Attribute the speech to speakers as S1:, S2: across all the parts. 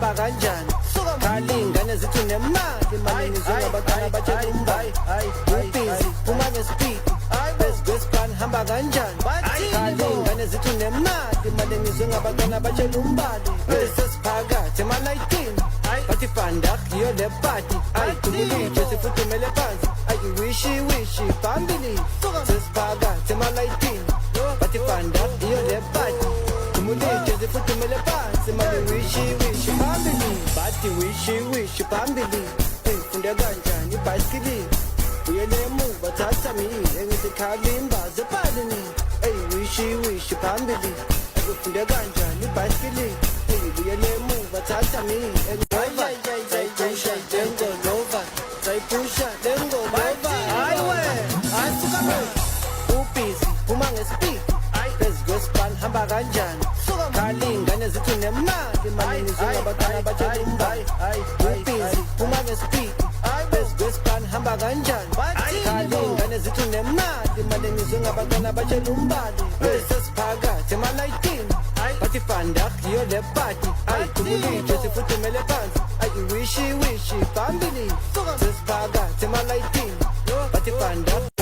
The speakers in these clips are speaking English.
S1: hamba kanjani khali ingane zithi nemali malini zingabaqala batshela umbali ubhizi uma ngespeed phezu kwespan hamba kanjani khali ingane zithi nemali malini zingabaqala batshela umbali sesiphakathi emalayitini bathi fandak yiyo le party dumulije sifuthumele phansi wishi phambili sesiphakathi emalayitini bathi fandak yiyo le party dumulije sifuthumele phansi mali wishi phambili bathi wishi phambili ngifunde kanjani ibhayisikili uyele emuva thatha mina engithi khalimba zepalini wishi phambili ngifunde kanjani ibhayisikili uyele emuva thatha mina Pusha, then go over. Ubhizi, uma ngespeed phezu kwespan hamba kanjani khali ingane zithi nemali malini zingabaqala batshela umbali ubhizi uma ngespeed phezu kwespan hamba kanjani khali ingane zithi nemali malini zingabaqala batshela umbali sesiphakathi emalayitini bathi fandak yiyo le party dumulije sifuthumele phansi wishi phambili sesiphakathi emalayitini bathi fandak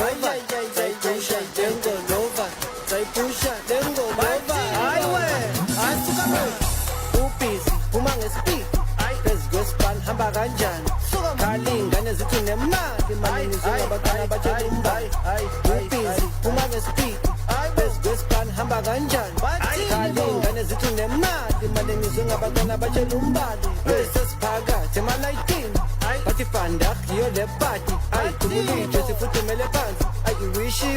S1: pusha then go over ubhizi uma ngespeed phezu kwespan hamba kanjani khali ingane zithi nemali malini zingabaqala batshela umbali ubhizi uma ngespeed phezu kwespan hamba kanjani khali ingane zithi nemali malini zingabaqala batshela umbali sesiphakathi emalayitini bathi fandak yiyo le party dumulije sifuthumele phansi wishi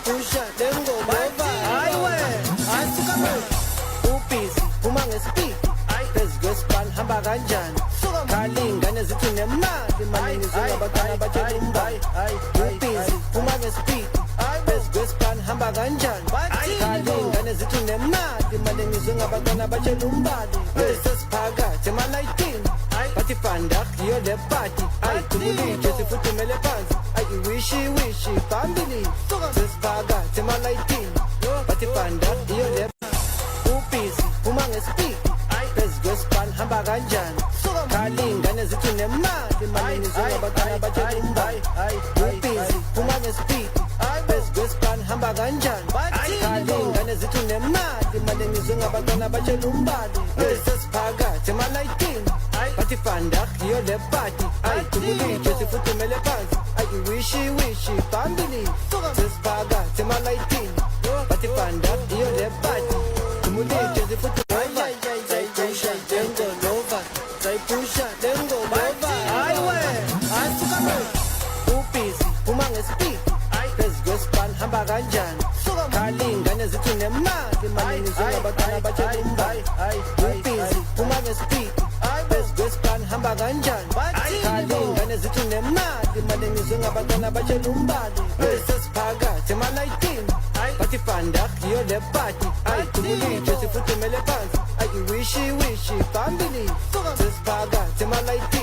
S1: pusha then go over ubhizi uma ngespeed phezu kwespan hamba kanjani khali ingane zithi nemali malini zingabaqala batshela umbali ubhizi uma ngespeed phezu kwespan hamba kanjani khali ingane zithi nemali malini zingabaqala batshela umbali sesiphakathi emalayitini bathi fandak yiyo le party dumulije sifuthumele phansi wishi phambili sesiphakathi emalayitini bathi fandak yiyo le ubhizi uma ngespeed phezu kwespan hamba kanjani khali ingane zithi nemali malini zingabaqala batshela umbali ubhizi uma ngespeed phezu kwespan hamba kanjani khali ingane zithi nemali malini zingabaqala batshela umbali sesiphakathi emalayitini bathi fandak yiyo le party dumulije sifuthumele phansi wishi phambili sesiphakathi emalayitini bathi fandak yiyo le party dumulije sifuthumele pusha then go over ubhizi uma ngespeed phezu kwespan hamba kanjani khali ingane zithi nemali malini zingabaqala batshela umbali ubhizi uma ngespeed phezu kwespan hamba kanjani khali ingane zithi nemali malini zingabaqala batshela umbali sesiphakathi emalayitini bathi fandak yiyo le party dumulije sifuthumele phansi wishi phambili sesiphakathi emalayitini